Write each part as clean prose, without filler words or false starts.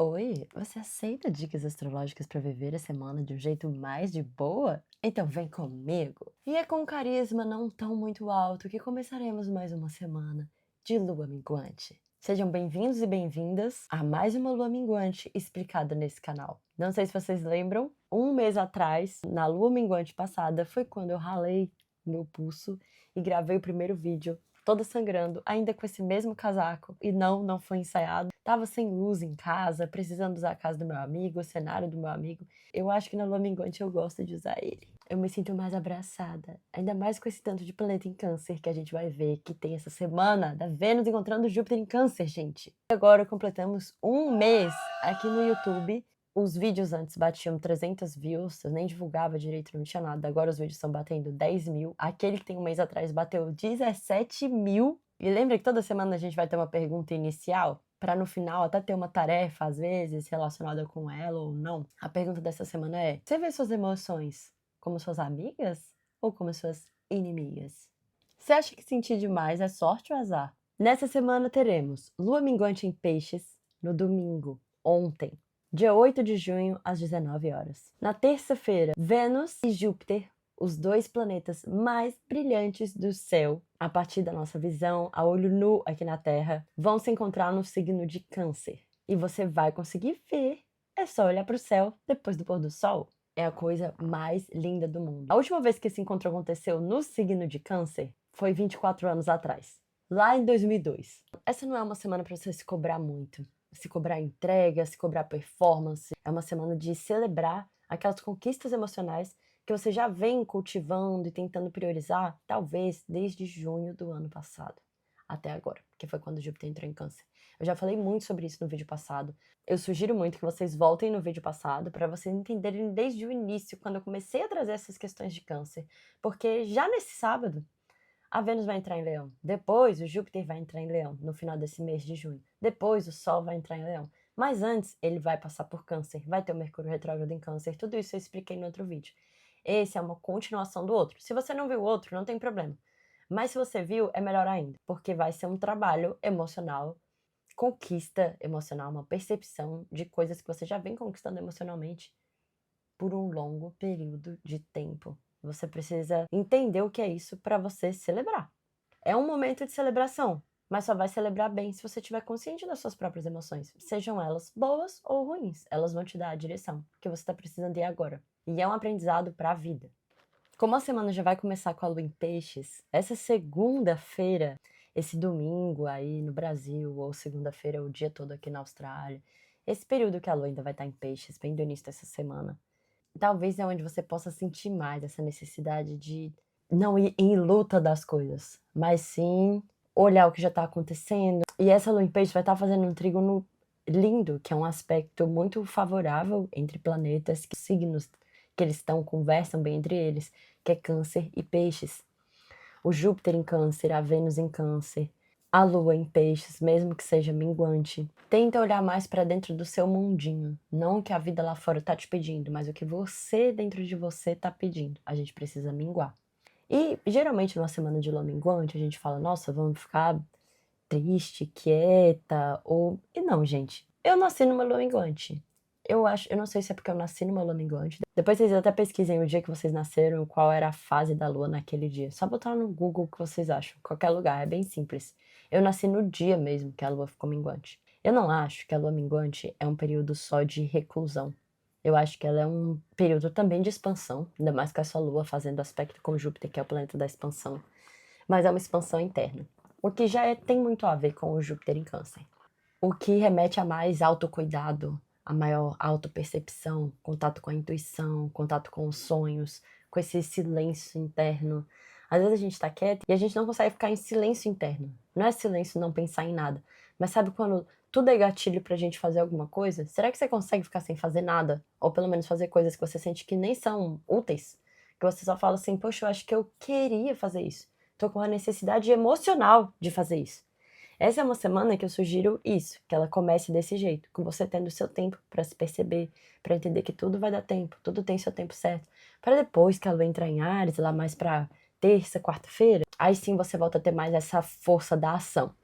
Oi, você aceita dicas astrológicas para viver a semana de um jeito mais de boa? Então vem comigo! E é com carisma não tão muito alto que começaremos mais uma semana de lua minguante. Sejam bem-vindos e bem-vindas a mais uma lua minguante explicada nesse canal. Não sei se vocês lembram, um mês atrás, na lua minguante passada, foi quando eu ralei meu pulso e gravei o primeiro vídeo toda sangrando, ainda com esse mesmo casaco. E não foi ensaiado. Tava sem luz em casa, precisando usar a casa do meu amigo, o cenário do meu amigo. Eu acho que na lua minguante eu gosto de usar ele. Eu me sinto mais abraçada. Ainda mais com esse tanto de planeta em câncer que a gente vai ver que tem essa semana da Vênus encontrando Júpiter em câncer, gente. Agora completamos um mês aqui no YouTube. Os vídeos antes batiam 300 views, eu nem divulgava direito, não tinha nada. Agora os vídeos estão batendo 10 mil. Aquele que tem um mês atrás bateu 17 mil. E lembra que toda semana a gente vai ter uma pergunta inicial? Para no final até ter uma tarefa, às vezes, relacionada com ela ou não. A pergunta dessa semana é: você vê suas emoções como suas amigas ou como suas inimigas? Você acha que sentir demais é sorte ou azar? Nessa semana teremos Lua minguante em Peixes no domingo, ontem, dia 8 de junho, às 19 horas. Na terça-feira, Vênus e Júpiter, os dois planetas mais brilhantes do céu, a partir da nossa visão, a olho nu aqui na Terra, vão se encontrar no signo de Câncer. E você vai conseguir ver, é só olhar para o céu depois do pôr do sol. É a coisa mais linda do mundo. A última vez que esse encontro aconteceu no signo de Câncer foi 24 anos atrás, lá em 2002. Essa não é uma semana para você se cobrar muito, se cobrar entrega, se cobrar performance. É uma semana de celebrar aquelas conquistas emocionais que você já vem cultivando e tentando priorizar, talvez desde junho do ano passado até agora, que foi quando Júpiter entrou em Câncer. Eu já falei muito sobre isso no vídeo passado. Eu sugiro muito que vocês voltem no vídeo passado para vocês entenderem desde o início, quando eu comecei a trazer essas questões de Câncer, porque já nesse sábado a Vênus vai entrar em Leão. Depois, o Júpiter vai entrar em Leão, no final desse mês de junho. Depois, o Sol vai entrar em Leão. Mas antes, ele vai passar por Câncer. Vai ter o Mercúrio retrógrado em Câncer. Tudo isso eu expliquei no outro vídeo. Esse é uma continuação do outro. Se você não viu o outro, não tem problema. Mas se você viu, é melhor ainda. Porque vai ser um trabalho emocional, conquista emocional, uma percepção de coisas que você já vem conquistando emocionalmente por um longo período de tempo. Você precisa entender o que é isso para você celebrar. É um momento de celebração, mas só vai celebrar bem se você estiver consciente das suas próprias emoções, sejam elas boas ou ruins. Elas vão te dar a direção que você está precisando ir agora. E é um aprendizado para a vida. Como a semana já vai começar com a lua em Peixes, essa segunda-feira, esse domingo aí no Brasil, ou segunda-feira o dia todo aqui na Austrália, esse período que a lua ainda vai estar em Peixes, bem do início dessa semana, talvez é onde você possa sentir mais essa necessidade de não ir em luta das coisas, mas sim olhar o que já está acontecendo. E essa lua em peixe vai estar fazendo um trígono lindo, que é um aspecto muito favorável entre planetas, que signos que eles estão, conversam bem entre eles, que é Câncer e Peixes. O Júpiter em Câncer, a Vênus em Câncer, a Lua em Peixes, mesmo que seja minguante. Tenta olhar mais para dentro do seu mundinho, não o que a vida lá fora tá te pedindo, mas o que você dentro de você tá pedindo. A gente precisa minguar. E geralmente numa semana de lua minguante a gente fala: nossa, vamos ficar triste, quieta, ou... E não, gente. Eu nasci numa lua minguante. Eu não sei se é porque eu nasci numa lua minguante. Depois vocês até pesquisem o dia que vocês nasceram, qual era a fase da lua naquele dia. Só botar no Google o que vocês acham. Qualquer lugar, é bem simples. Eu nasci no dia mesmo que a lua ficou minguante. Eu não acho que a lua minguante é um período só de reclusão. Eu acho que ela é um período também de expansão, ainda mais com essa lua fazendo aspecto com Júpiter, que é o planeta da expansão. Mas é uma expansão interna. O que já tem muito a ver com o Júpiter em Câncer. O que remete a mais autocuidado, a maior autopercepção, contato com a intuição, contato com os sonhos, com esse silêncio interno. Às vezes a gente tá quieto e a gente não consegue ficar em silêncio interno. Não é silêncio não pensar em nada, mas sabe quando tudo é gatilho pra gente fazer alguma coisa? Será que você consegue ficar sem fazer nada? Ou pelo menos fazer coisas que você sente que nem são úteis? Que você só fala assim: poxa, eu acho que eu queria fazer isso. Tô com a necessidade emocional de fazer isso. Essa é uma semana que eu sugiro isso, que ela comece desse jeito, com você tendo seu tempo para se perceber, para entender que tudo vai dar tempo, tudo tem seu tempo certo, para depois que a lua entrar em Áries, lá mais para terça, quarta-feira, aí sim você volta a ter mais essa força da ação.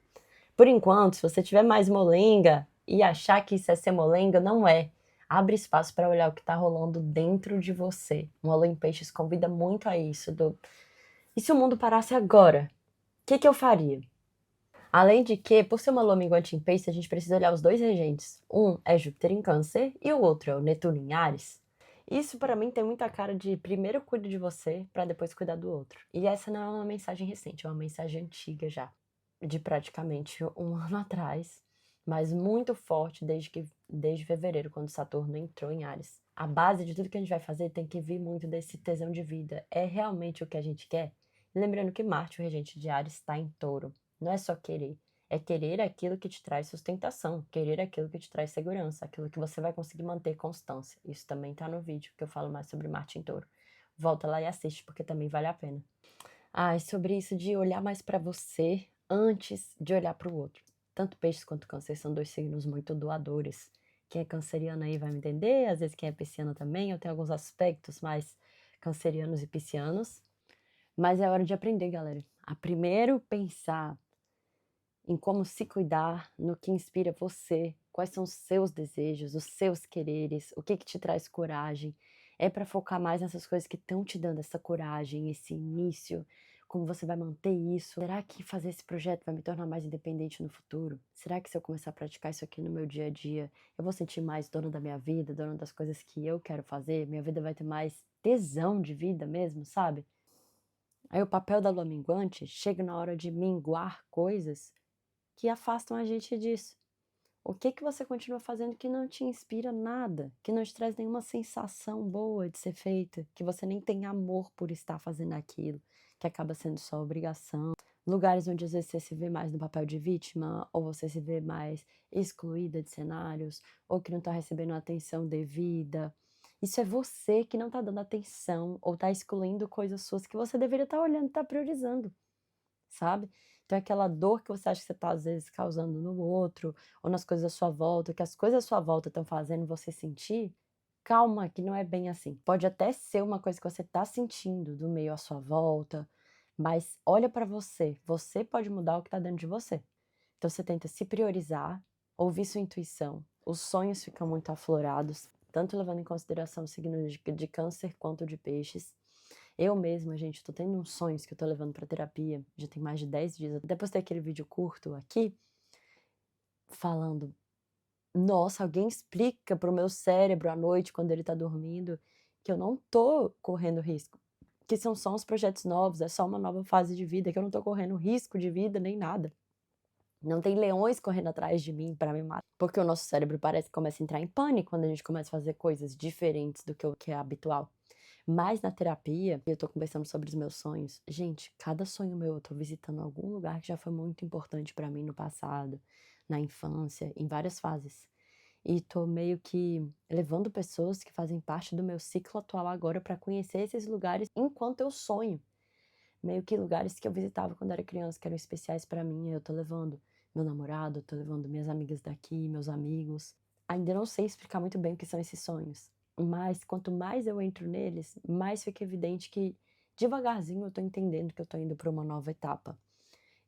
Por enquanto, se você tiver mais molenga, E achar que isso é ser molenga não é. Abre espaço para olhar o que está rolando dentro de você. Uma lua em peixes convida muito a isso. E se o mundo parasse agora? O que eu faria? Além de que, por ser uma lua minguante em peixe, a gente precisa olhar os dois regentes. Um é Júpiter em Câncer e o outro é o Netuno em Áries. Isso para mim tem muita cara de primeiro cuide de você para depois cuidar do outro. E essa não é uma mensagem recente, é uma mensagem antiga já, de praticamente um ano atrás, mas muito forte desde fevereiro, quando Saturno entrou em Áries. A base de tudo que a gente vai fazer tem que vir muito desse tesão de vida. É realmente o que a gente quer? Lembrando que Marte, o regente de Áries, está em Touro. Não é só querer. É querer aquilo que te traz sustentação, querer aquilo que te traz segurança, aquilo que você vai conseguir manter constância. Isso também tá no vídeo, que eu falo mais sobre Marte em Touro. Volta lá e assiste, porque também vale a pena. Ah, e sobre isso de olhar mais para você antes de olhar para o outro. Tanto peixes quanto câncer são dois signos muito doadores. Quem é canceriano aí vai me entender, às vezes quem é pisciano também. Eu tenho alguns aspectos mais cancerianos e piscianos. Mas é hora de aprender, galera. A primeiro pensar em como se cuidar, no que inspira você, quais são os seus desejos, os seus quereres, o que te traz coragem. É para focar mais nessas coisas que estão te dando essa coragem, esse início, como você vai manter isso. Será que fazer esse projeto vai me tornar mais independente no futuro? Será que se eu começar a praticar isso aqui no meu dia a dia, eu vou sentir mais dona da minha vida, dona das coisas que eu quero fazer? Minha vida vai ter mais tesão de vida mesmo, sabe? Aí o papel da lua minguante chega na hora de minguar coisas que afastam a gente disso. O que que você continua fazendo que não te inspira nada, que não te traz nenhuma sensação boa de ser feita, que você nem tem amor por estar fazendo aquilo, que acaba sendo só obrigação. Lugares onde às vezes você se vê mais no papel de vítima, ou você se vê mais excluída de cenários, ou que não está recebendo a atenção devida. Isso é você que não está dando atenção ou está excluindo coisas suas que você deveria estar olhando e estar priorizando, sabe? Então, aquela dor que você acha que você está, às vezes, causando no outro, ou nas coisas à sua volta, que as coisas à sua volta estão fazendo você sentir, calma, que não é bem assim. Pode até ser uma coisa que você está sentindo do meio à sua volta, mas olha para você. Você pode mudar o que está dentro de você. Então, você tenta se priorizar, ouvir sua intuição. Os sonhos ficam muito aflorados, tanto levando em consideração o signo de câncer quanto de peixes. Eu mesma, gente, tô tendo uns sonhos que eu tô levando pra terapia, já tem mais de 10 dias. Até postei aquele vídeo curto aqui, falando: nossa, alguém explica pro meu cérebro à noite, quando ele tá dormindo, que eu não tô correndo risco. Que são só uns projetos novos, é só uma nova fase de vida, que eu não tô correndo risco de vida nem nada. Não tem leões correndo atrás de mim pra me matar. Porque o nosso cérebro parece que começa a entrar em pânico quando a gente começa a fazer coisas diferentes do que o que é habitual. Mas na terapia, eu tô conversando sobre os meus sonhos. Gente, cada sonho meu eu tô visitando algum lugar que já foi muito importante pra mim no passado, na infância, em várias fases. E tô meio que levando pessoas que fazem parte do meu ciclo atual agora pra conhecer esses lugares enquanto eu sonho. Meio que lugares que eu visitava quando era criança, que eram especiais pra mim, eu tô levando meu namorado, eu tô levando minhas amigas daqui, meus amigos. Ainda não sei explicar muito bem o que são esses sonhos, mas quanto mais eu entro neles, mais fica evidente que devagarzinho eu tô entendendo que eu tô indo pra uma nova etapa.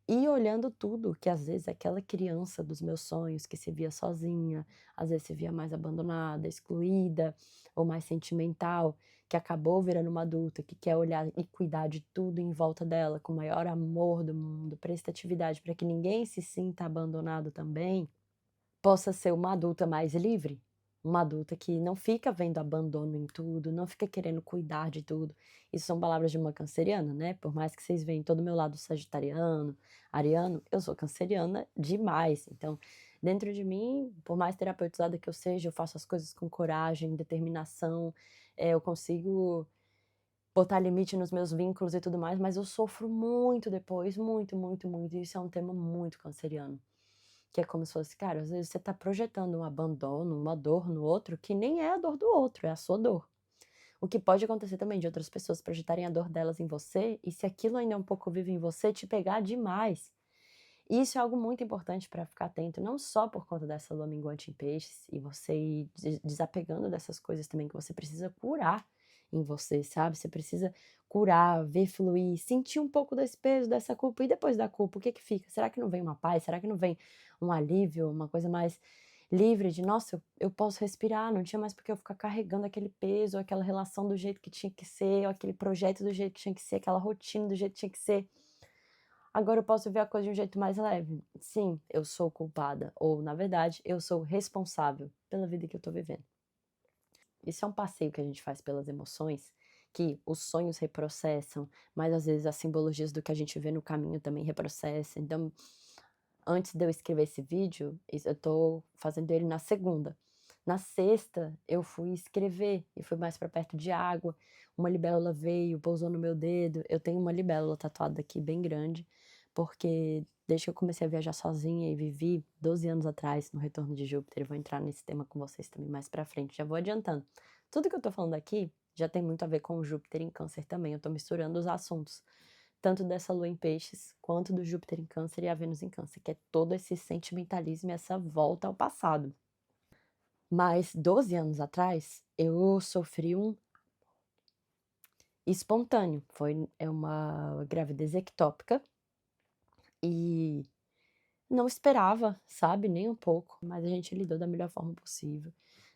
E olhando tudo, que às vezes aquela criança dos meus sonhos que se via sozinha, às vezes se via mais abandonada, excluída ou mais sentimental, que acabou virando uma adulta que quer olhar e cuidar de tudo em volta dela com o maior amor do mundo, prestatividade para que ninguém se sinta abandonado também, possa ser uma adulta mais livre, uma adulta que não fica vendo abandono em tudo, não fica querendo cuidar de tudo. Isso são palavras de uma canceriana, né? Por mais que vocês vejam todo o meu lado sagitariano, ariano, eu sou canceriana demais. Então, dentro de mim, por mais terapeutizada que eu seja, eu faço as coisas com coragem, determinação, eu consigo botar limite nos meus vínculos e tudo mais, mas eu sofro muito depois, muito, muito, muito. E isso é um tema muito canceriano. Que é como se fosse, cara, às vezes você tá projetando um abandono, uma dor no outro, que nem é a dor do outro, é a sua dor. O que pode acontecer também de outras pessoas projetarem a dor delas em você, e se aquilo ainda é um pouco vivo em você, te pegar demais. E isso é algo muito importante para ficar atento, não só por conta dessa lua minguante em peixes, e você ir desapegando dessas coisas também que você precisa curar em você, sabe? Você precisa curar, ver fluir, sentir um pouco desse peso, dessa culpa, e depois da culpa, o que que fica? Será que não vem uma paz? Será que não vem um alívio, uma coisa mais livre de: "Nossa, eu posso respirar", não tinha mais porque eu ficar carregando aquele peso, aquela relação do jeito que tinha que ser, ou aquele projeto do jeito que tinha que ser, aquela rotina do jeito que tinha que ser. Agora eu posso ver a coisa de um jeito mais leve. Sim, eu sou culpada, ou na verdade, eu sou responsável pela vida que eu tô vivendo. Isso é um passeio que a gente faz pelas emoções, que os sonhos reprocessam, mas às vezes as simbologias do que a gente vê no caminho também reprocessam. Então, antes de eu escrever esse vídeo, eu tô fazendo ele na segunda. Na sexta, eu fui escrever e fui mais para perto de água. Uma libélula veio, pousou no meu dedo. Eu tenho uma libélula tatuada aqui bem grande, porque desde que eu comecei a viajar sozinha e vivi 12 anos atrás no retorno de Júpiter, eu vou entrar nesse tema com vocês também mais pra frente, já vou adiantando. Tudo que eu tô falando aqui já tem muito a ver com o Júpiter em Câncer também, eu tô misturando os assuntos, tanto dessa lua em peixes, quanto do Júpiter em Câncer e a Vênus em Câncer, que é todo esse sentimentalismo e essa volta ao passado. Mas 12 anos atrás, eu sofri um espontâneo, é uma gravidez ectópica e não esperava, sabe, nem um pouco, mas a gente lidou da melhor forma possível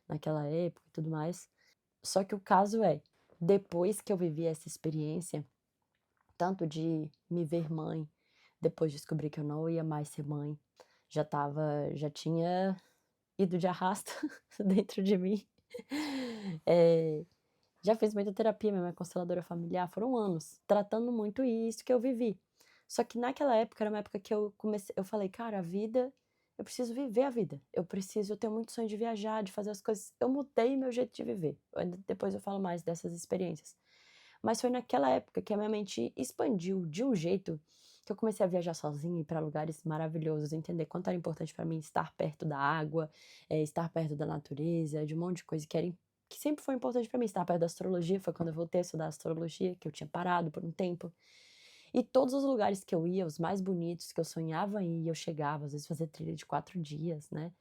naquela época e tudo mais. Só que o caso é, depois que eu vivi essa experiência, tanto de me ver mãe, depois descobri que eu não ia mais ser mãe, já tinha ido de arrasto dentro de mim. Já fiz muita terapia, minha mãe é consteladora familiar, foram anos tratando muito isso que eu vivi. Só que naquela época, era uma época que eu falei: "Cara, a vida, eu preciso viver a vida, eu tenho muito sonho de viajar, de fazer as coisas", eu mudei meu jeito de viver, depois eu falo mais dessas experiências. Mas foi naquela época que a minha mente expandiu de um jeito que eu comecei a viajar sozinha, ir pra lugares maravilhosos, entender quanto era importante pra mim estar perto da água, estar perto da natureza, de um monte de coisa que sempre foi importante pra mim. Estar perto da astrologia, foi quando eu voltei a estudar astrologia, que eu tinha parado por um tempo. E todos os lugares que eu ia, os mais bonitos, que eu sonhava em ir, eu chegava, às vezes fazer trilha de 4 dias, né,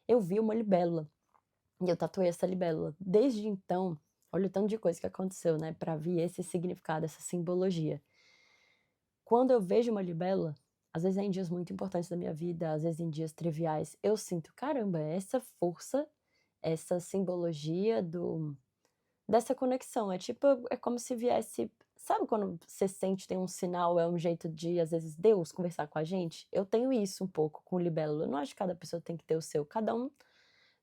eu vi uma libélula, e eu tatuei essa libélula. Desde então, olha o tanto de coisa que aconteceu, né, pra vir esse significado, essa simbologia. Quando eu vejo uma libélula, às vezes é em dias muito importantes da minha vida, às vezes em dias triviais, eu sinto: "Caramba, essa força, essa simbologia dessa conexão", é tipo, é como se viesse, sabe quando você sente, tem um sinal, é um jeito de, às vezes, Deus conversar com a gente? Eu tenho isso um pouco com libélula, eu não acho que cada pessoa tem que ter o seu, cada um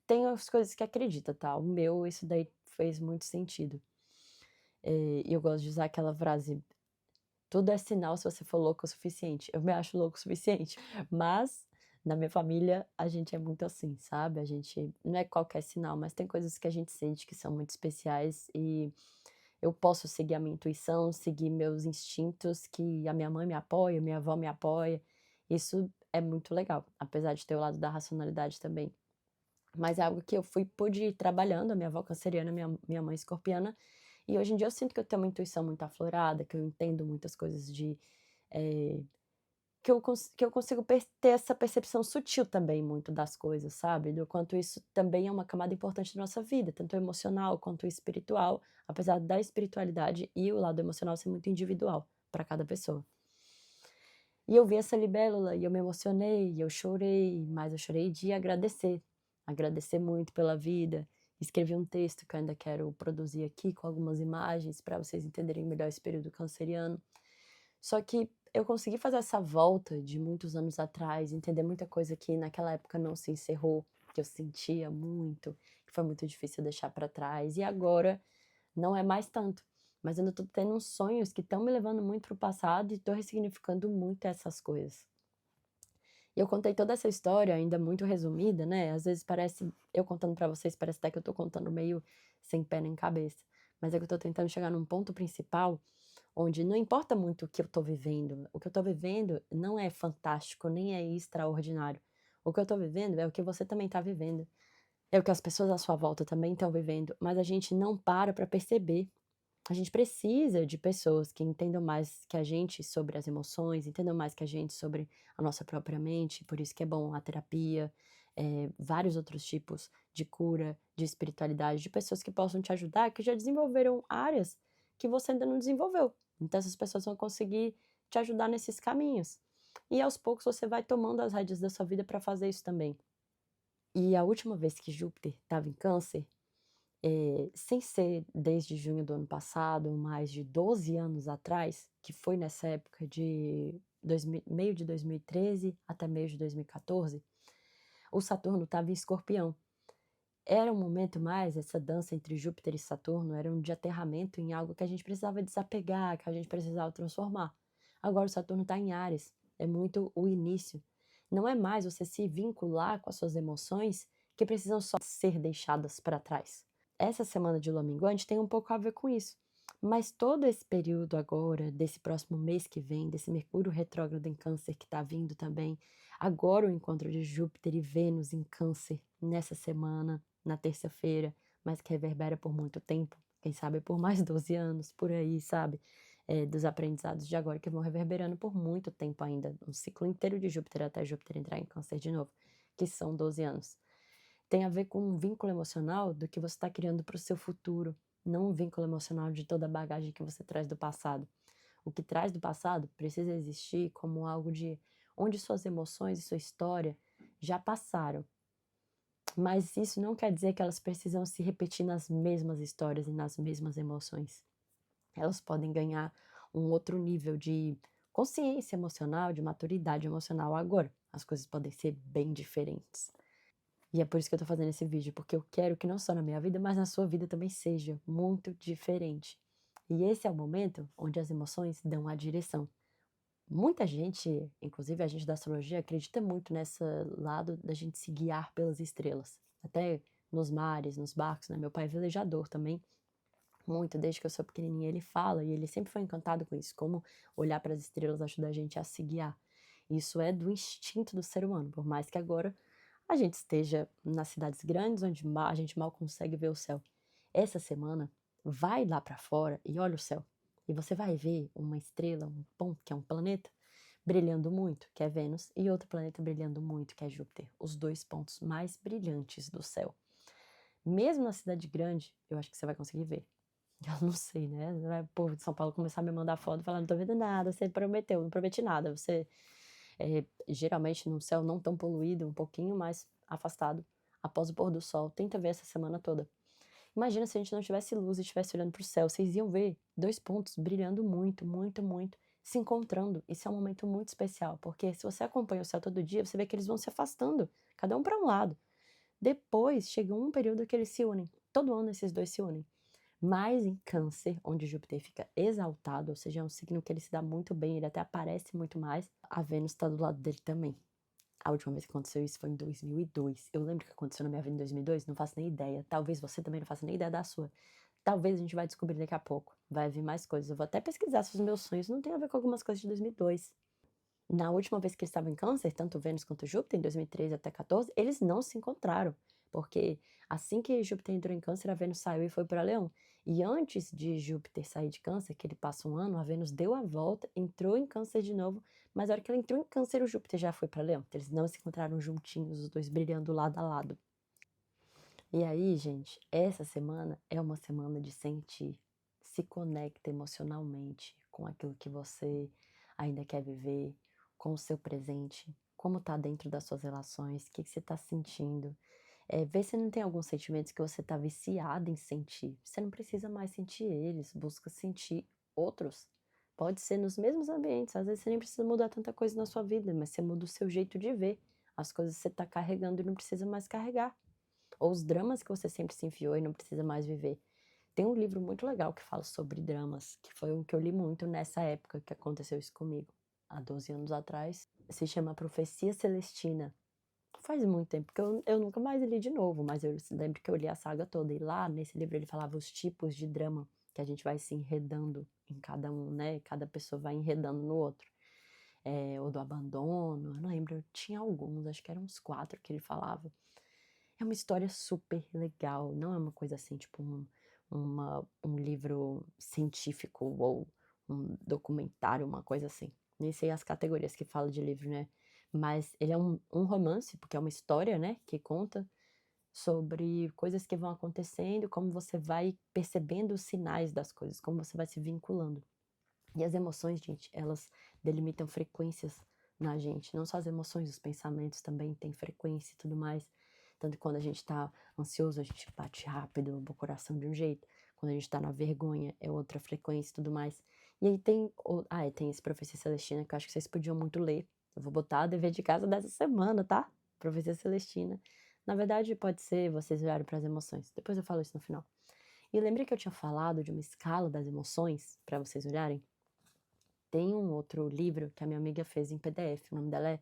tem as coisas que acredita, tá, o meu, isso daí fez muito sentido. E eu gosto de usar aquela frase: "Tudo é sinal se você for louco o suficiente", eu me acho louco o suficiente, mas na minha família a gente é muito assim, sabe, a gente não é qualquer sinal, mas tem coisas que a gente sente que são muito especiais e eu posso seguir a minha intuição, seguir meus instintos, que a minha mãe me apoia, minha avó me apoia, isso é muito legal, apesar de ter o lado da racionalidade também. Mas é algo que eu pude ir trabalhando, a minha avó canceriana, minha mãe escorpiana, e hoje em dia eu sinto que eu tenho uma intuição muito aflorada, que eu entendo muitas coisas eh, que eu consigo ter essa percepção sutil também muito das coisas, sabe, do quanto isso também é uma camada importante da nossa vida, tanto emocional quanto espiritual, apesar da espiritualidade e o lado emocional ser muito individual para cada pessoa. E eu vi essa libélula e eu me emocionei, e eu chorei, mas eu chorei de agradecer, agradecer muito pela vida. Escrevi um texto que eu ainda quero produzir aqui com algumas imagens para vocês entenderem melhor esse período canceriano. Só que eu consegui fazer essa volta de muitos anos atrás, entender muita coisa que naquela época não se encerrou, que eu sentia muito, que foi muito difícil deixar para trás, e agora não é mais tanto. Mas eu ainda tô tendo uns sonhos que estão me levando muito para o passado e tô ressignificando muito essas coisas. E eu contei toda essa história ainda muito resumida, né, às vezes parece eu contando pra vocês, parece até que eu tô contando meio sem pé nem cabeça, mas é que eu tô tentando chegar num ponto principal, onde não importa muito o que eu tô vivendo, o que eu tô vivendo não é fantástico, nem é extraordinário. O que eu tô vivendo é o que você também tá vivendo, é o que as pessoas à sua volta também estão vivendo, mas a gente não para pra perceber. A gente precisa de pessoas que entendam mais que a gente sobre as emoções, entendam mais que a gente sobre a nossa própria mente, por isso que é bom a terapia, vários outros tipos de cura, de espiritualidade, de pessoas que possam te ajudar, que já desenvolveram áreas que você ainda não desenvolveu. Então essas pessoas vão conseguir te ajudar nesses caminhos. E aos poucos você vai tomando as rédeas da sua vida para fazer isso também. E a última vez que Júpiter estava em Câncer, sem ser desde junho do ano passado, mais de 12 anos atrás, que foi nessa época de meio de 2013 até meio de 2014, o Saturno estava em Escorpião. Era um momento mais, essa dança entre Júpiter e Saturno, era um de aterramento em algo que a gente precisava desapegar, que a gente precisava transformar. Agora o Saturno está em Áries, é muito o início. Não é mais você se vincular com as suas emoções que precisam só ser deixadas para trás. Essa semana de Lua minguante tem um pouco a ver com isso. Mas todo esse período agora, desse próximo mês que vem, desse Mercúrio retrógrado em Câncer que está vindo também, agora o encontro de Júpiter e Vênus em Câncer nessa semana, na terça-feira, mas que reverbera por muito tempo, quem sabe por mais 12 anos, por aí, sabe? Dos aprendizados de agora que vão reverberando por muito tempo ainda, um ciclo inteiro de Júpiter até Júpiter entrar em Câncer de novo, que são 12 anos. Tem a ver com um vínculo emocional do que você está criando para o seu futuro, não um vínculo emocional de toda a bagagem que você traz do passado. O que traz do passado precisa existir como algo de onde suas emoções e sua história já passaram. Mas isso não quer dizer que elas precisam se repetir nas mesmas histórias e nas mesmas emoções. Elas podem ganhar um outro nível de consciência emocional, de maturidade emocional agora. As coisas podem ser bem diferentes. E é por isso que eu tô fazendo esse vídeo, porque eu quero que não só na minha vida, mas na sua vida também seja muito diferente. E esse é o momento onde as emoções dão a direção. Muita gente, inclusive a gente da astrologia, acredita muito nesse lado da gente se guiar pelas estrelas. Até nos mares, nos barcos, né? Meu pai é velejador também, muito, desde que eu sou pequenininha, ele fala, e ele sempre foi encantado com isso, como olhar para as estrelas ajuda a gente a se guiar. Isso é do instinto do ser humano, por mais que agora a gente esteja nas cidades grandes, onde a gente mal consegue ver o céu. Essa semana, vai lá para fora e olha o céu. E você vai ver uma estrela, um ponto, que é um planeta, brilhando muito, que é Vênus, e outro planeta brilhando muito, que é Júpiter. Os dois pontos mais brilhantes do céu. Mesmo na cidade grande, eu acho que você vai conseguir ver. Eu não sei, né? Vai o povo de São Paulo começar a me mandar foto e falar, não tô vendo nada, você prometeu, não prometi nada. Você, geralmente, num céu não tão poluído, um pouquinho mais afastado, após o pôr do sol, tenta ver essa semana toda. Imagina se a gente não tivesse luz e estivesse olhando para o céu, vocês iam ver dois pontos brilhando muito, muito, muito, se encontrando. Isso é um momento muito especial, porque se você acompanha o céu todo dia, você vê que eles vão se afastando, cada um para um lado. Depois chega um período que eles se unem. Todo ano esses dois se unem. Mas em Câncer, onde Júpiter fica exaltado, ou seja, é um signo que ele se dá muito bem, ele até aparece muito mais, a Vênus está do lado dele também. A última vez que aconteceu isso foi em 2002. Eu lembro que aconteceu na minha vida em 2002, não faço nem ideia. Talvez você também não faça nem ideia da sua. Talvez a gente vai descobrir daqui a pouco. Vai vir mais coisas. Eu vou até pesquisar se os meus sonhos não têm a ver com algumas coisas de 2002. Na última vez que eles estavam em Câncer, tanto Vênus quanto Júpiter, em 2013 até 14, eles não se encontraram, porque assim que Júpiter entrou em Câncer, a Vênus saiu e foi para Leão. E antes de Júpiter sair de Câncer, que ele passa um ano, a Vênus deu a volta, entrou em Câncer de novo, mas a hora que ela entrou em Câncer, o Júpiter já foi para Leão. Então, eles não se encontraram juntinhos, os dois brilhando lado a lado. E aí, gente, essa semana é uma semana de sentir. Se conecta emocionalmente com aquilo que você ainda quer viver, com o seu presente, como tá dentro das suas relações, o que você tá sentindo. Vê se não tem alguns sentimentos que você tá viciado em sentir. Você não precisa mais sentir eles, busca sentir outros. Pode ser nos mesmos ambientes, às vezes você nem precisa mudar tanta coisa na sua vida, mas você muda o seu jeito de ver. As coisas que você tá carregando e não precisa mais carregar ou os dramas que você sempre se enfiou e não precisa mais viver. Tem um livro muito legal que fala sobre dramas, que foi um que eu li muito nessa época que aconteceu isso comigo, há 12 anos atrás. Se chama Profecia Celestina. Faz muito tempo, porque eu nunca mais li de novo, mas eu lembro que eu li a saga toda. E lá, nesse livro, ele falava os tipos de drama que a gente vai se enredando em cada um, né? Cada pessoa vai enredando no outro. O do abandono, eu não lembro, tinha alguns, acho que eram uns 4 que ele falava. É uma história super legal, não é uma coisa assim, tipo um livro científico ou um documentário, uma coisa assim. Nem sei as categorias que fala de livro, né? Mas ele é um romance, porque é uma história, né? Que conta sobre coisas que vão acontecendo, como você vai percebendo os sinais das coisas, como você vai se vinculando. E as emoções, gente, elas delimitam frequências na gente. Não só as emoções, os pensamentos também têm frequência e tudo mais. Tanto que quando a gente tá ansioso, a gente bate rápido, o coração de um jeito. Quando a gente tá na vergonha, é outra frequência e tudo mais. E aí e tem esse Profecia Celestina que eu acho que vocês podiam muito ler. Eu vou botar o dever de casa dessa semana, tá? Profecia Celestina. Na verdade, pode ser vocês olharem para as emoções. Depois eu falo isso no final. E lembra que eu tinha falado de uma escala das emoções para vocês olharem? Tem um outro livro que a minha amiga fez em PDF. O nome dela é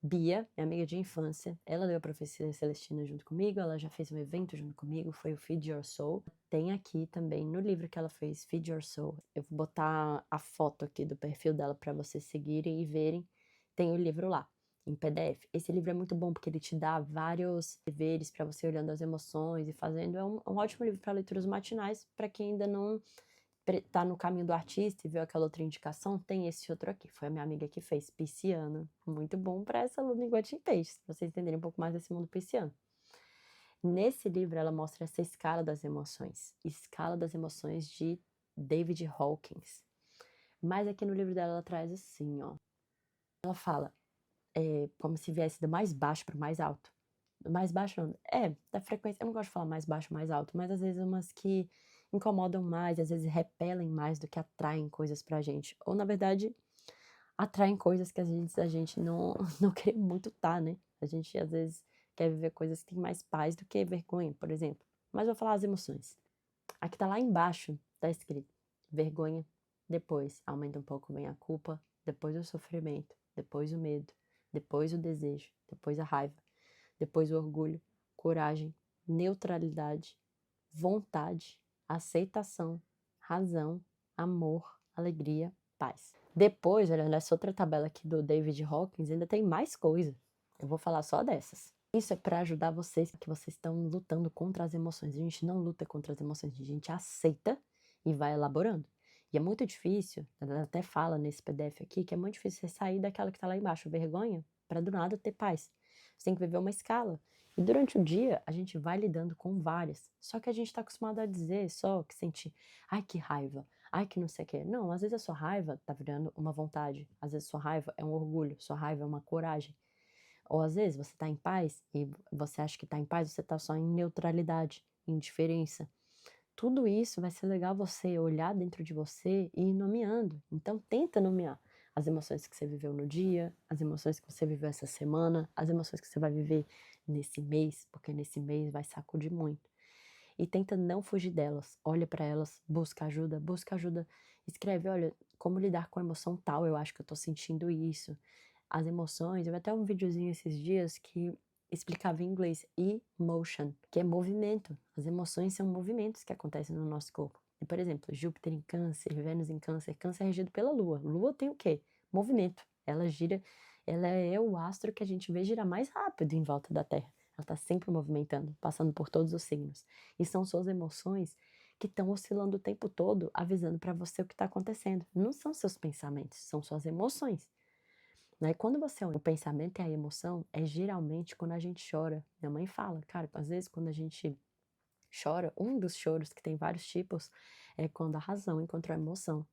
Bia, minha amiga de infância. Ela leu a Profecia Celestina junto comigo, ela já fez um evento junto comigo, foi o Feed Your Soul. Tem aqui também no livro que ela fez, Feed Your Soul. Eu vou botar a foto aqui do perfil dela para vocês seguirem e verem. Tem o livro lá, em PDF. Esse livro é muito bom porque ele te dá vários deveres para você olhando as emoções e fazendo. É um ótimo livro para leituras matinais, para quem ainda não tá no caminho do artista e viu aquela outra indicação, tem esse outro aqui. Foi a minha amiga que fez, pisciana. Muito bom para essa lua minguante em peixes, pra vocês entenderem um pouco mais desse mundo pisciano. Nesse livro, ela mostra essa escala das emoções de David Hawkins. Mas aqui no livro dela, ela traz assim, ó. Ela fala, como se viesse do mais baixo para o mais alto. Do mais baixo não, da frequência, eu não gosto de falar mais baixo, mais alto, mas às vezes umas que incomodam mais, às vezes repelem mais do que atraem coisas pra gente. Ou, na verdade, atraem coisas que às vezes a gente não, não quer muito tá, né? A gente, às vezes, quer viver coisas que têm mais paz do que vergonha, por exemplo. Mas vou falar as emoções. Aqui tá lá embaixo, tá escrito vergonha, depois aumenta um pouco, vem a culpa, depois o sofrimento, depois o medo, depois o desejo, depois a raiva, depois o orgulho, coragem, neutralidade, vontade, aceitação, razão, amor, alegria, paz. Depois, olhando essa outra tabela aqui do David Hawkins, ainda tem mais coisa. Eu vou falar só dessas. Isso é para ajudar vocês, que vocês estão lutando contra as emoções. A gente não luta contra as emoções, a gente aceita e vai elaborando. E é muito difícil, ela até fala nesse PDF aqui, que é muito difícil você sair daquela que está lá embaixo, vergonha, para do nada ter paz. Você tem que viver uma escala. E durante o dia, a gente vai lidando com várias. Só que a gente está acostumado a dizer só que sentir, ai que raiva, ai que não sei o quê. Não, às vezes a sua raiva tá virando uma vontade. Às vezes a sua raiva é um orgulho, sua raiva é uma coragem. Ou às vezes você tá em paz e você acha que tá em paz, você tá só em neutralidade, em indiferença. Tudo isso vai ser legal você olhar dentro de você e ir nomeando. Então tenta nomear as emoções que você viveu no dia, as emoções que você viveu essa semana, as emoções que você vai viver nesse mês, porque nesse mês vai sacudir muito. E tenta não fugir delas. Olha para elas, busca ajuda, busca ajuda. Escreve, olha, como lidar com a emoção tal, eu acho que eu tô sentindo isso. As emoções, eu vi até um videozinho esses dias que explicava em inglês emotion, que é movimento. As emoções são movimentos que acontecem no nosso corpo. E, por exemplo, Júpiter em Câncer, Vênus em Câncer, Câncer é regido pela Lua. Lua tem o quê? Movimento. Ela gira, ela é o astro que a gente vê girar mais rápido em volta da Terra. Ela está sempre movimentando, passando por todos os signos. E são suas emoções que estão oscilando o tempo todo, avisando para você o que está acontecendo. Não são seus pensamentos, são suas emoções. Né? Quando você olha o pensamento e a emoção, é geralmente quando a gente chora. Minha mãe fala, cara, às vezes quando a gente chora, um dos choros que tem vários tipos é quando a razão encontrou a emoção.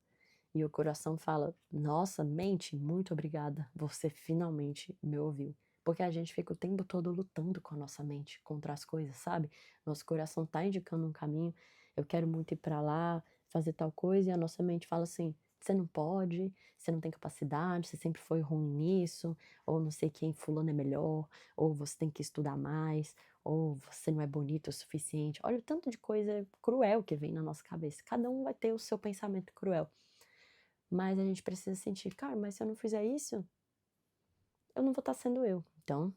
E o coração fala, nossa, mente, muito obrigada, você finalmente me ouviu. Porque a gente fica o tempo todo lutando com a nossa mente contra as coisas, sabe? Nosso coração tá indicando um caminho, eu quero muito ir para lá, fazer tal coisa, e a nossa mente fala assim: você não pode, você não tem capacidade, você sempre foi ruim nisso, ou não sei quem, fulano é melhor, ou você tem que estudar mais, ou você não é bonito o suficiente. Olha o tanto de coisa cruel que vem na nossa cabeça. Cada um vai ter o seu pensamento cruel. Mas a gente precisa sentir, cara, mas se eu não fizer isso, eu não vou estar sendo eu. Então,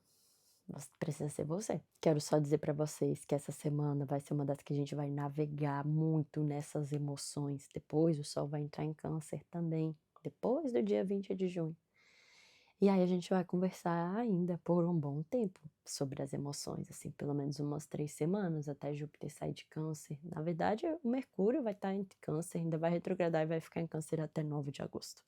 você precisa ser você. Quero só dizer pra vocês que essa semana vai ser uma das que a gente vai navegar muito nessas emoções. Depois o sol vai entrar em Câncer também, depois do dia 20 de junho. E aí a gente vai conversar ainda por um bom tempo sobre as emoções, assim, pelo menos umas 3 semanas até Júpiter sair de Câncer. Na verdade, o Mercúrio vai estar em Câncer, ainda vai retrogradar e vai ficar em Câncer até 9 de agosto.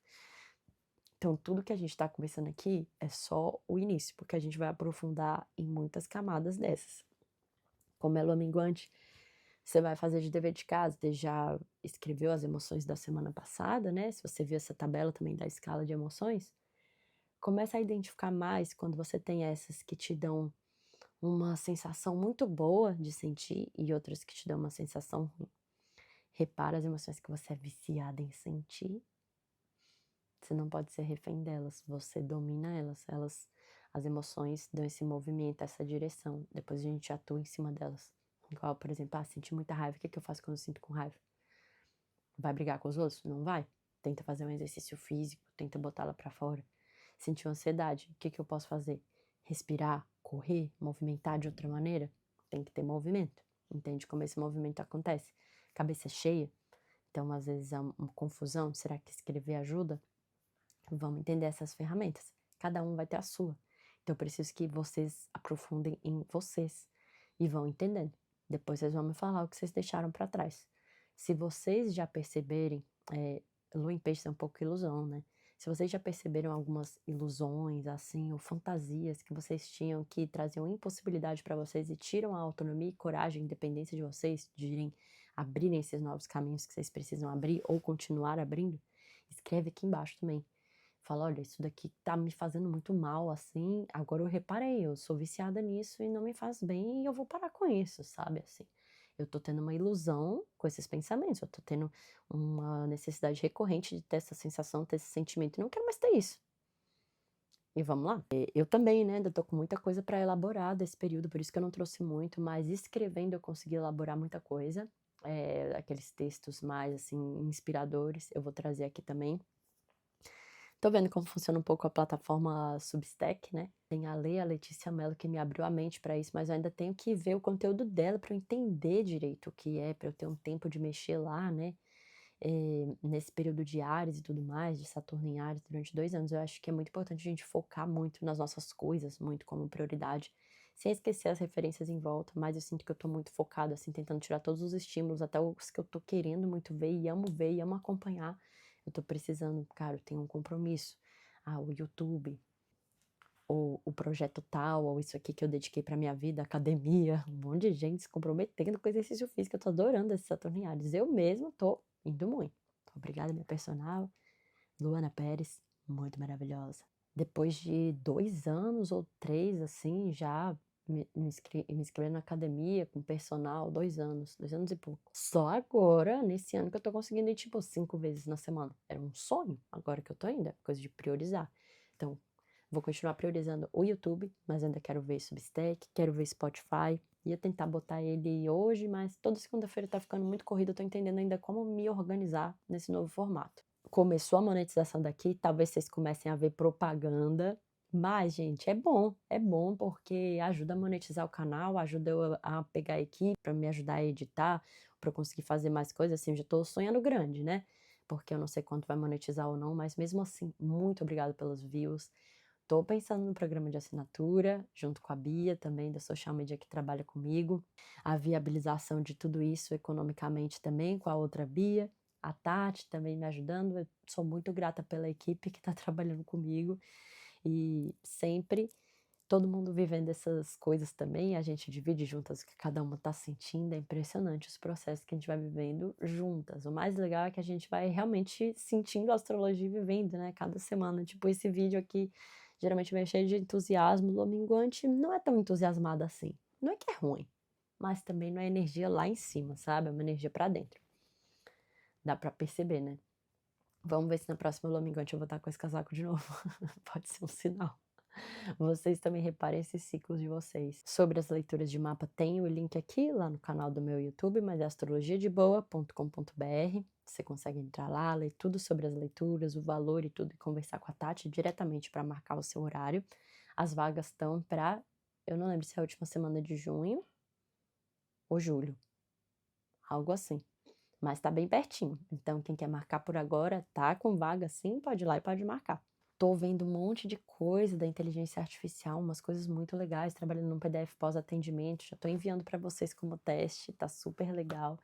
Então, tudo que a gente está conversando aqui é só o início, porque a gente vai aprofundar em muitas camadas dessas. Como é lua minguante, você vai fazer de dever de casa, você já escreveu as emoções da semana passada, né? Se você viu essa tabela também da escala de emoções, começa a identificar mais quando você tem essas que te dão uma sensação muito boa de sentir e outras que te dão uma sensação ruim. Repara as emoções que você é viciada em sentir. Você não pode ser refém delas, você domina elas. As emoções dão esse movimento, essa direção. Depois a gente atua em cima delas. Igual, por exemplo, senti muita raiva. O que eu faço quando eu sinto com raiva? Vai brigar com os outros? Não vai. Tenta fazer um exercício físico, tenta botá-la pra fora. Sentiu ansiedade? O que eu posso fazer? Respirar, correr, movimentar de outra maneira? Tem que ter movimento. Entende como esse movimento acontece? Cabeça cheia? Então, às vezes, há uma confusão. Será que escrever ajuda? Vamos entender essas ferramentas. Cada um vai ter a sua. Então, eu preciso que vocês aprofundem em vocês e vão entendendo. Depois vocês vão me falar o que vocês deixaram para trás. Se vocês já perceberem, Lua em Peixes é um pouco ilusão, né? Se vocês já perceberam algumas ilusões, assim, ou fantasias que vocês tinham que traziam impossibilidade para vocês e tiram a autonomia, coragem, independência de vocês, de irem abrirem esses novos caminhos que vocês precisam abrir ou continuar abrindo, escreve aqui embaixo também. Fala, olha, isso daqui tá me fazendo muito mal, assim, agora eu reparei, eu sou viciada nisso e não me faz bem e eu vou parar com isso, sabe, assim. Eu tô tendo uma ilusão com esses pensamentos, eu tô tendo uma necessidade recorrente de ter essa sensação, ter esse sentimento, e não quero mais ter isso. E vamos lá. Eu também, né, ainda tô com muita coisa para elaborar desse período, por isso que eu não trouxe muito, mas escrevendo eu consegui elaborar muita coisa, aqueles textos mais, assim, inspiradores, eu vou trazer aqui também. Tô vendo como funciona um pouco a plataforma Substack, né. Tem a Letícia Mello, que me abriu a mente para isso, mas eu ainda tenho que ver o conteúdo dela para eu entender direito o que é, para eu ter um tempo de mexer lá, né. Nesse período de Áries e tudo mais, de Saturno em Áries durante 2 anos, eu acho que é muito importante a gente focar muito nas nossas coisas, muito como prioridade, sem esquecer as referências em volta, mas eu sinto que eu tô muito focada, assim, tentando tirar todos os estímulos, até os que eu tô querendo muito ver e amo acompanhar. Eu tô precisando, cara, eu tenho um compromisso. O YouTube, ou o projeto tal, ou isso aqui que eu dediquei pra minha vida, academia, um monte de gente se comprometendo com exercício físico, eu tô adorando esses Saturno em Áries. Eu mesma tô indo muito. Obrigada, minha personal, Luana Pérez, muito maravilhosa. Depois de 2 anos ou 3, assim, já me inscrevendo na academia com personal, 2 anos e pouco. Só agora, nesse ano, que eu tô conseguindo ir, tipo, 5 vezes na semana. Era um sonho, agora que eu tô indo, é coisa de priorizar. Então, vou continuar priorizando o YouTube, mas ainda quero ver Substack, quero ver Spotify. Ia tentar botar ele hoje, mas toda segunda-feira tá ficando muito corrido, eu tô entendendo ainda como me organizar nesse novo formato. Começou a monetização daqui, talvez vocês comecem a ver propaganda, mas, gente, é bom porque ajuda a monetizar o canal, ajuda eu a pegar a equipe para me ajudar a editar, para eu conseguir fazer mais coisas, assim, eu já tô sonhando grande, né, porque eu não sei quanto vai monetizar ou não, mas mesmo assim, muito obrigada pelos views. Tô pensando no programa de assinatura, junto com a Bia, também da social media que trabalha comigo, a viabilização de tudo isso economicamente também com a outra Bia, a Tati também me ajudando. Eu sou muito grata pela equipe que está trabalhando comigo e sempre todo mundo vivendo essas coisas também, a gente divide juntas o que cada uma está sentindo, é impressionante os processos que a gente vai vivendo juntas. O mais legal é que a gente vai realmente sentindo a astrologia e vivendo, né, cada semana. Tipo, esse vídeo aqui geralmente vem cheio de entusiasmo, o minguante não é tão entusiasmado assim. Não é que é ruim, mas também não é energia lá em cima, sabe? É uma energia pra dentro. Dá pra perceber, né? Vamos ver se na próxima lua minguante eu vou estar com esse casaco de novo. Pode ser um sinal. Vocês também reparem esses ciclos de vocês. Sobre as leituras de mapa, tem o link aqui, lá no canal do meu YouTube, mas é astrologiadeboa.com.br. Você consegue entrar lá, ler tudo sobre as leituras, o valor e tudo, e conversar com a Tati diretamente para marcar o seu horário. As vagas estão para, eu não lembro se é a última semana de junho ou julho, algo assim. Mas tá bem pertinho. Então, quem quer marcar por agora, tá com vaga sim, pode ir lá e pode marcar. Tô vendo um monte de coisa da inteligência artificial, umas coisas muito legais, trabalhando num PDF pós-atendimento, já tô enviando para vocês como teste, tá super legal.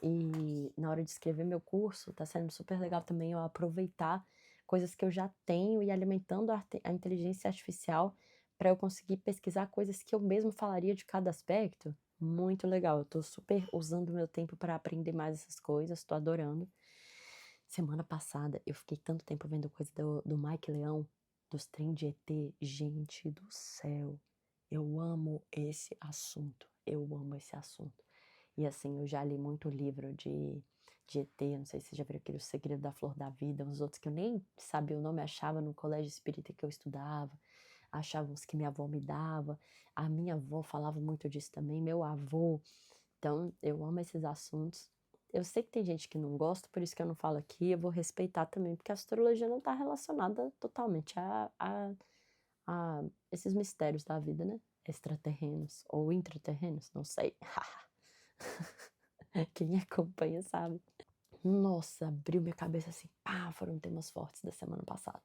E na hora de escrever meu curso, tá sendo super legal também eu aproveitar coisas que eu já tenho e alimentando a inteligência artificial para eu conseguir pesquisar coisas que eu mesmo falaria de cada aspecto. Muito legal, eu tô super usando o meu tempo para aprender mais essas coisas, tô adorando. Semana passada eu fiquei tanto tempo vendo coisa do Mike Leão, dos trem de ET. Gente do céu, Eu amo esse assunto, eu amo esse assunto. E assim, eu já li muito livro de ET, não sei se você já viu aquele O Segredo da Flor da Vida, uns outros que eu nem sabia o nome, achava no colégio espírita que eu estudava, achava uns que minha avó me dava, a minha avó falava muito disso também, meu avô. Então, eu amo esses assuntos. Eu sei que tem gente que não gosta, por isso que eu não falo aqui, eu vou respeitar também, porque a astrologia não está relacionada totalmente a esses mistérios da vida, né? Extraterrenos ou intraterrenos, não sei. Quem acompanha sabe. Nossa, abriu minha cabeça assim, pá, foram temas fortes da semana passada.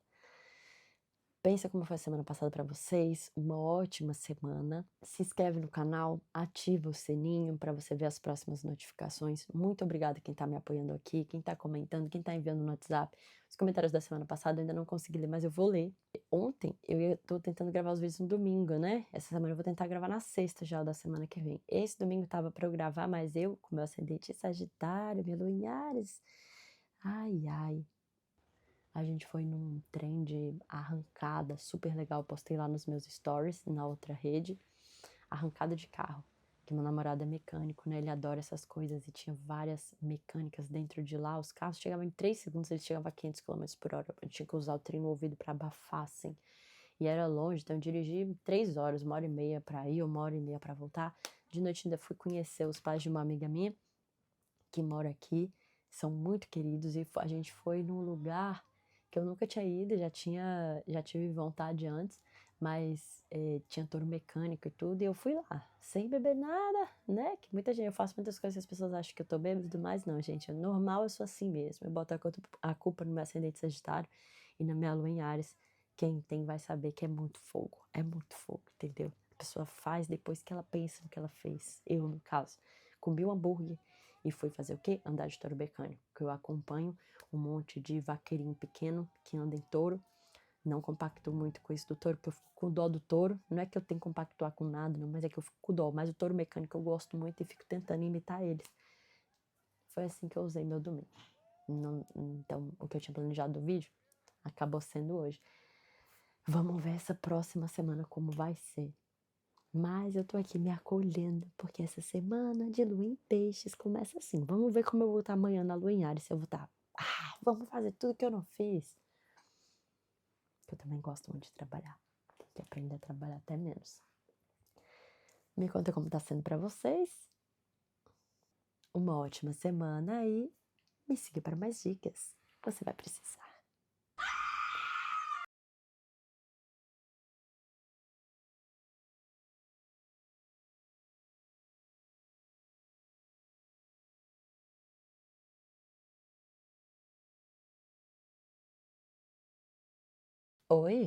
Pensa como foi a semana passada para vocês, uma ótima semana. Se inscreve no canal, ativa o sininho para você ver as próximas notificações. Muito obrigada quem está me apoiando aqui, quem está comentando, quem está enviando no WhatsApp. Os comentários da semana passada eu ainda não consegui ler, mas eu vou ler. Ontem eu tô tentando gravar os vídeos no domingo, né? Essa semana eu vou tentar gravar na sexta já da semana que vem. Esse domingo tava para eu gravar, mas eu, com meu ascendente em Sagitário, minha lua em Áries. Ai, ai. A gente foi num trem de arrancada super legal. Postei lá nos meus stories, na outra rede. Arrancada de carro. Que meu namorado é mecânico, né? Ele adora essas coisas e tinha várias mecânicas dentro de lá. Os carros chegavam em 3 segundos, eles chegavam a 500 km por hora. Eu tinha que usar o trem no ouvido para abafar, assim. E era longe, então eu dirigi 3 horas, 1h30 para ir, 1h30 para voltar. De noite ainda fui conhecer os pais de uma amiga minha que mora aqui. São muito queridos e a gente foi num lugar que eu nunca tinha ido, já tive vontade antes, mas tinha touro mecânico e tudo, e eu fui lá, sem beber nada, né? Que muita gente, eu faço muitas coisas que as pessoas acham que eu tô bêbada e tudo mais, não, gente, é normal, eu sou assim mesmo. Eu boto a culpa no meu ascendente Sagitário e na minha lua em Áries. Quem tem vai saber que é muito fogo, entendeu? A pessoa faz depois que ela pensa no que ela fez. Eu, no caso, comi um hambúrguer e fui fazer o quê? Andar de touro mecânico, que eu acompanho um monte de vaqueirinho pequeno que anda em touro. Não compacto muito com isso do touro, porque eu fico com dó do touro. Não é que eu tenho que compactuar com nada, não, mas é que eu fico com dó. Mas o touro mecânico eu gosto muito e fico tentando imitar eles. Foi assim que eu usei meu domingo. Então, o que eu tinha planejado do vídeo acabou sendo hoje. Vamos ver essa próxima semana como vai ser. Mas eu tô aqui me acolhendo, porque essa semana de lua em peixes começa assim. Vamos ver como eu vou estar amanhã na lua em Áries, se eu vou estar, vamos fazer tudo que eu não fiz. Eu também gosto muito de trabalhar. Tem que aprender a trabalhar até menos. Me conta como tá sendo pra vocês. Uma ótima semana e me siga para mais dicas. Você vai precisar. Oi?